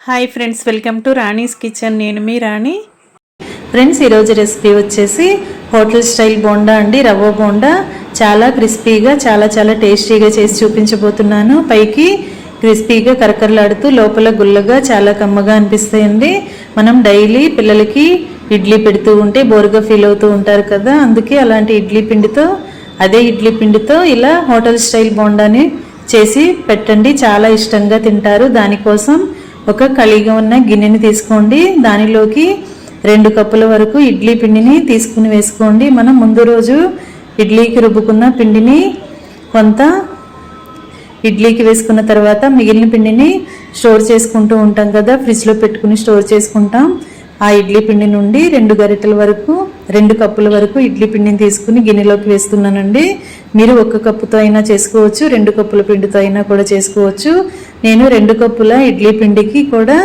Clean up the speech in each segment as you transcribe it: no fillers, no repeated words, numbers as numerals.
Hi friends, welcome to Rani's kitchen. నేను మీ రాణి. Friends, ఈరోజు recipe వచ్చేసి హోటల్ స్టైల్ బోండా అండి. రవ్వ బోండా చాలా క్రిస్పీగా చాలా టేస్టీగా చేసి చూపించబోతున్నాను. పైకి క్రిస్పీగా కరకరలాడుతూ లోపల గుల్లగా చాలా కమ్మగా అనిపిస్తాయండి. మనం డైలీ పిల్లలకి ఇడ్లీ పెడుతూ ఉంటే బోరుగా ఫీల్ అవుతూ ఉంటారు కదా, అందుకే అలాంటి అదే ఇడ్లీ పిండితో ఇలా హోటల్ స్టైల్ బోండాని చేసి పెట్టండి. చాలా ఇష్టంగా తింటారు. దానికోసం ఒక ఖాళీగా ఉన్న గిన్నెని తీసుకోండి. దానిలోకి 2 కప్పుల వరకు ఇడ్లీ పిండిని తీసుకుని వేసుకోండి. మనం ముందు రోజు ఇడ్లీకి రుబ్బుకున్న పిండిని కొంత ఇడ్లీకి వేసుకున్న తర్వాత మిగిలిన పిండిని స్టోర్ చేసుకుంటూ ఉంటాం కదా, ఫ్రిడ్జ్లో పెట్టుకుని స్టోర్ చేసుకుంటాం. ఆ ఇడ్లీ పిండి నుండి 2 కప్పుల వరకు ఇడ్లీ పిండిని తీసుకుని గిన్నెలోకి వేస్తున్నానండి. మీరు 1 కప్పుతో అయినా చేసుకోవచ్చు, 2 కప్పుల పిండితో అయినా కూడా చేసుకోవచ్చు. నేను 2 కప్పుల ఇడ్లీ పిండికి కూడా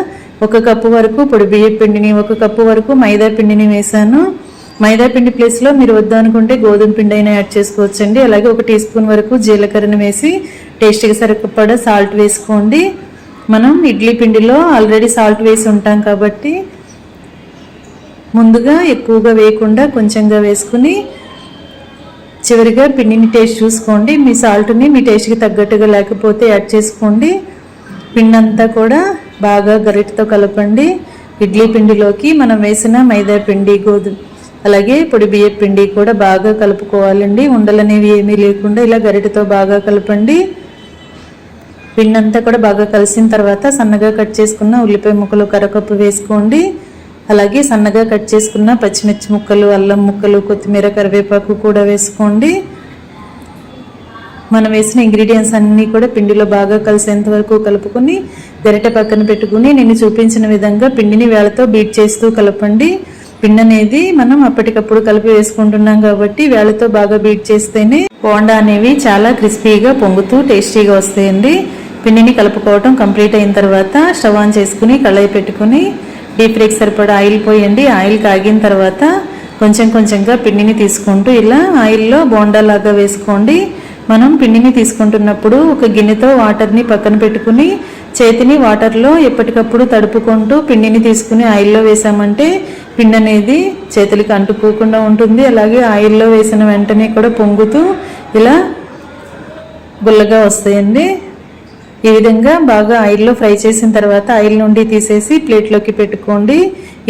1 కప్పు వరకు పొడి బియ్యం పిండిని, 1 కప్పు వరకు మైదా పిండిని వేసాను. మైదా పిండి ప్లేస్లో మీరు వద్దనుకుంటే గోధుమ పిండి అయినా యాడ్ చేసుకోవచ్చండి. అలాగే 1 టీ స్పూన్ వరకు జీలకర్రను వేసి టేస్ట్గా సరిపడా సాల్ట్ వేసుకోండి. మనం ఇడ్లీ పిండిలో ఆల్రెడీ సాల్ట్ వేసి ఉంటాం కాబట్టి ముందుగా ఎక్కువగా వేయకుండా కొంచెంగా వేసుకుని చివరిగా పిండిని టేస్ట్ చూసుకోండి. మీ సాల్ట్ని మీ టేస్ట్కి తగ్గట్టుగా లేకపోతే యాడ్ చేసుకోండి. పిండి అంతా కూడా బాగా గరిటెతో కలపండి. ఇడ్లీ పిండిలోకి మనం వేసిన మైదా పిండి, గోధుమ అలాగే పొడి బియ్యం పిండి కూడా బాగా కలుపుకోవాలండి. ఉండలనేవి ఏమీ లేకుండా ఇలా గరిటెతో బాగా కలపండి. పిండి అంతా కూడా బాగా కలిసిన తర్వాత సన్నగా కట్ చేసుకున్న ఉల్లిపాయ ముక్కలు 1/2 కప్పు వేసుకోండి. అలాగే సన్నగా కట్ చేసుకున్న పచ్చిమిర్చి ముక్కలు, అల్లం ముక్కలు, కొత్తిమీర, కరివేపాకు కూడా వేసుకోండి. మనం వేసిన ఇంగ్రీడియంట్స్ అన్నీ కూడా పిండిలో బాగా కలిసేంత వరకు కలుపుకొని గరిటె పక్కన పెట్టుకుని నేను చూపించిన విధంగా పిండిని వేళ్ళతో బీట్ చేస్తూ కలపండి. పిండి అనేది మనం అప్పటికప్పుడు కలిపి వేసుకుంటున్నాం కాబట్టి వేళ్ళతో బాగా బీట్ చేస్తేనే బోండా అనేవి చాలా క్రిస్పీగా పొంగుతూ టేస్టీగా వస్తాయండి. పిండిని కలుపుకోవటం కంప్లీట్ అయిన తర్వాత స్టవ్ ఆన్ చేసుకుని కళాయి పెట్టుకుని డీప్ ఫ్రైకి సరిపడా ఆయిల్ పోయండి. ఆయిల్ కాగిన తర్వాత కొంచెంగా పిండిని తీసుకుంటూ ఇలా ఆయిల్లో బోండాలాగా వేసుకోండి. మనం పిండిని తీసుకుంటున్నప్పుడు ఒక గిన్నెతో వాటర్ని పక్కన పెట్టుకుని చేతిని వాటర్లో ఎప్పటికప్పుడు తడుపుకుంటూ పిండిని తీసుకుని ఆయిల్లో వేసామంటే పిండి అనేది చేతులకి అంటుకోకుండా ఉంటుంది. అలాగే ఆయిల్లో వేసిన వెంటనే కూడా పొంగుతూ ఇలా గుల్లగా వస్తాయండి. ఈ విధంగా బాగా ఆయిల్లో ఫ్రై చేసిన తర్వాత ఆయిల్ నుండి తీసేసి ప్లేట్లోకి పెట్టుకోండి.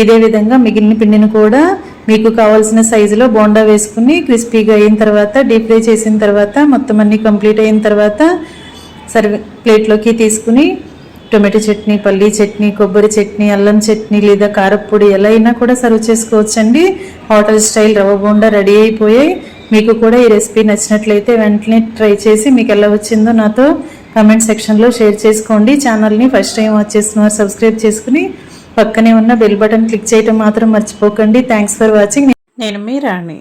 ఇదే విధంగా మిగిలిన పిండిని కూడా మీకు కావాల్సిన సైజులో బోండా వేసుకుని క్రిస్పీగా అయిన తర్వాత డీప్ ఫ్రై చేసిన తర్వాత మొత్తం అన్నీ కంప్లీట్ అయిన తర్వాత ప్లేట్లోకి తీసుకుని టొమాటో చట్నీ, పల్లీ చట్నీ, కొబ్బరి చట్నీ, అల్లం చట్నీ లేదా కారప్పొడి ఎలా అయినా కూడా సర్వ్ చేసుకోవచ్చండి. హోటల్ స్టైల్ రవ్వ బోండా రెడీ అయిపోయాయి. మీకు కూడా ఈ రెసిపీ నచ్చినట్లయితే వెంటనే ట్రై చేసి మీకు ఎలా వచ్చిందో నాతో కామెంట్ సెక్షన్లో షేర్ చేసుకోండి. ఛానల్ని ఫస్ట్ టైం వాచ్ చేస్తున్నారు సబ్స్క్రైబ్ చేసుకుని పక్కనే ఉన్న బెల్ బటన్ క్లిక్ చేయడం మాత్రం మర్చిపోకండి. Thanks for watching. నేను మీ రాణి.